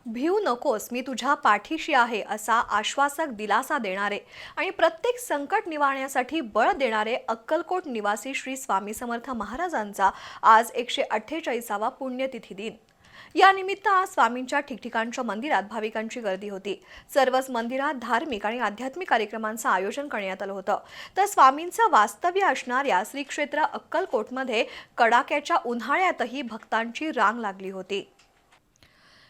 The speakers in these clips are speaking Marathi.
भिऊ नकोस, मी तुझ्या पाठीशी आहे असा आश्वासक दिलासा देणारे आणि प्रत्येक संकट निवारण्यासाठी बळ देणारे अक्कलकोट निवासी श्री स्वामी समर्थ महाराजांचा आज 148वा पुण्यतिथी दिन. या निमित्त आज स्वामींच्या ठिकठिकाणच्या मंदिरात भाविकांची गर्दी होती. सर्वच मंदिरात धार्मिक आणि आध्यात्मिक कार्यक्रमांचं आयोजन करण्यात आलं होतं. तर स्वामींचं वास्तव्य असणाऱ्या श्री क्षेत्र अक्कलकोटमध्ये कडाक्याच्या उन्हाळ्यातही भक्तांची रांग लागली होती.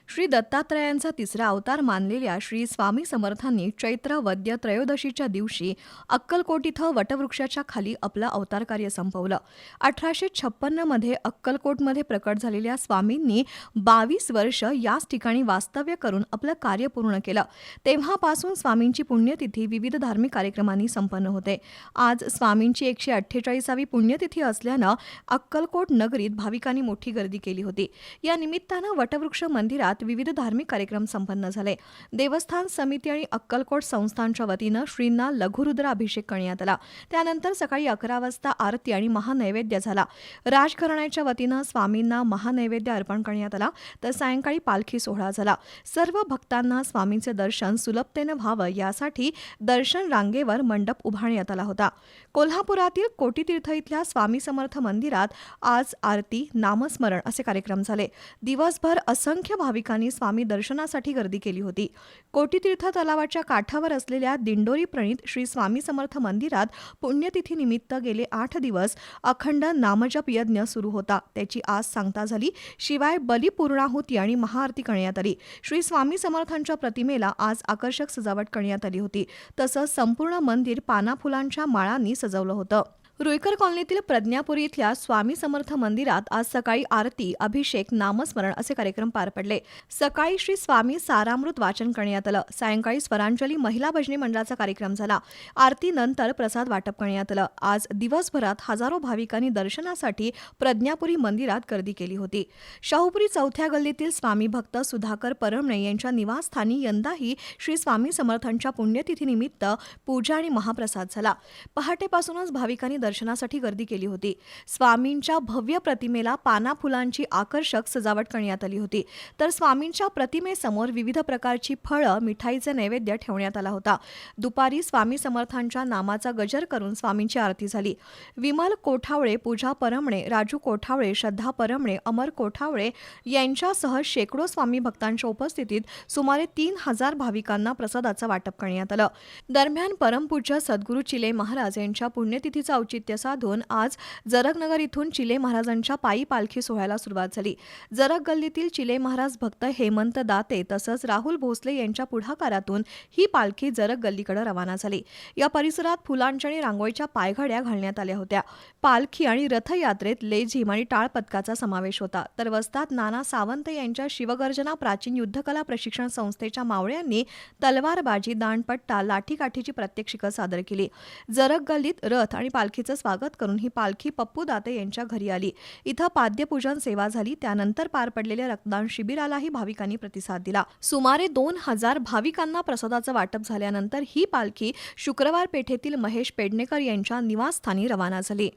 श्री दत्तात्रयांचा तिसरा अवतार मानलेल्या श्री स्वामी समर्थांनी चैत्र वद्य त्रयोदशीच्या दिवशी अक्कलकोट इथं वटवृक्षाच्या खाली आपलं अवतार कार्य संपवलं. 1856 मध्ये अक्कलकोटमध्ये प्रकट झालेल्या स्वामींनी 22 वर्ष याच ठिकाणी वास्तव्य करून आपलं कार्य पूर्ण केलं. तेव्हापासून स्वामींची पुण्यतिथी विविध धार्मिक कार्यक्रमांनी संपन्न होते. आज स्वामींची 148वी पुण्यतिथी असल्यानं अक्कलकोट नगरीत भाविकांनी मोठी गर्दी केली होती. या निमित्तानं वटवृक्ष मंदिरात विविध धार्मिक कार्यक्रम संपन्न झाले. देवस्थान समिती आणि अक्कलकोट संस्थानच्या वतीनं श्रींना लघुरुद्र अभिषेक करण्यात आला. त्यानंतर सकाळी 11 वाजता आरती आणि महानैवेद्य झाला. राजघराण्याच्या वतीनं स्वामींना महानैवेद्य अर्पण करण्यात आला. तर सायंकाळी पालखी सोहळा झाला. सर्व भक्तांना स्वामींचे दर्शन सुलभतेनं व्हावं यासाठी दर्शन रांगेवर मंडप उभारण्यात आला होता. कोल्हापुरातील कोटीतीर्थ इथल्या स्वामी समर्थ मंदिरात आज आरती, नामस्मरण असे कार्यक्रम झाले. दिवसभर असंख्य भाविकांनी स्वामी दर्शनासाठी गर्दी केली होती. कोटीतीर्थ तलावाच्या काठावर असलेल्या दिंडोरी प्रणीत श्री स्वामी समर्थ मंदिरात पुण्यतिथीनिमित्त गेले 8 दिवस अखंड नामजप यज्ञ सुरू होता. त्याची आज सांगता झाली. शिवाय बलिपूर्णाहुती आणि महाआरती करण्यात आली. श्री स्वामी समर्थांच्या प्रतिमेला आज आकर्षक सजावट करण्यात आली होती. तसंच संपूर्ण मंदिर पानाफुलांच्या माळांनी सजवलं होतं. रुईकर कॉलनीतील प्रज्ञापुरी इथल्या स्वामी समर्थ मंदिरात आज सकाळी आरती, अभिषेक, नामस्मरण असे कार्यक्रम पार पडले. सकाळी श्री स्वामी सारामृत वाचन करण्यात आलं. सायंकाळी स्वरांजली महिला भजनी मंडळाचा कार्यक्रम झाला. आरतीनंतर प्रसाद वाटप करण्यात आलं. आज दिवसभरात हजारो भाविकांनी दर्शनासाठी प्रज्ञापुरी मंदिरात गर्दी केली होती. शाहूपुरी चौथ्या गल्लीतील स्वामी भक्त सुधाकर परमणे यांच्या निवासस्थानी यंदाही श्री स्वामी समर्थांच्या पुण्यतिथीनिमित्त पूजा आणि महाप्रसाद झाला. पहाटेपासूनच भाविकांनी दर्शनासाठी गर्दी केली होती. स्वामींच्या भव्य प्रतिमेला पाना फुलांची आकर्षक सजावट करण्यात आली होती. तर स्वामींच्या प्रतिमेसमोर विविध प्रकारची फळं, मिठाईचे नैवेद्य ठेवण्यात आला होता. दुपारी स्वामी समर्थांच्या नामाचा गजर करून स्वामींची आरती झाली. विमल कोठावळे, पूजा परमणे, राजू कोठावळे, श्रद्धा परमणे, अमर कोठावळे यांच्यासह शेकडो स्वामी भक्तांच्या उपस्थितीत सुमारे 3000 भाविकांना प्रसादाचं वाटप करण्यात आलं. दरम्यान परमपूज्य सद्गुरू चिले महाराज यांच्या पुण्यतिथीचा औचित्य साधून आज जरगनगर इथून चिले महाराजांच्या पायी पालखी सोहळ्याला सुरुवात झाली. जरग गल्लीतील चिले महाराज भक्त हेमंत दाते तसंच राहुल भोसले यांच्या पुढाकारातून ही पालखी जरग गल्लीकडे रवाना झाली. या परिसरात फुलांच्या आणि रांगोळीच्या पायघड्या घालण्यात आल्या होत्या. पालखी आणि रथयात्रेत लेझीम आणि टाळ पथकाचा समावेश होता. तर वस्ताद नाना सावंत यांच्या शिवगर्जना प्राचीन युद्धकला प्रशिक्षण संस्थेच्या मावळ्यांनी तलवारबाजी, दांडपट्टा, लाठीकाठीची प्रात्यक्षिकं सादर केली. जरग गल्लीत रथ आणि पालखीचं स्वागत करून ही पालखी पप्पू दाते यांच्या घरी आली. इथं पाद्यपूजन सेवा झाली. त्यानंतर पार पडलेल्या रक्तदान शिबिरालाही भाविकांनी प्रतिसाद दिला. सुमारे 2000 भाविकांना प्रसादाचं वाटप झाल्यानंतर ही पालखी शुक्रवार पेठेतील महेश पेडणेकर यांच्या निवासस्थानी रवाना झाली.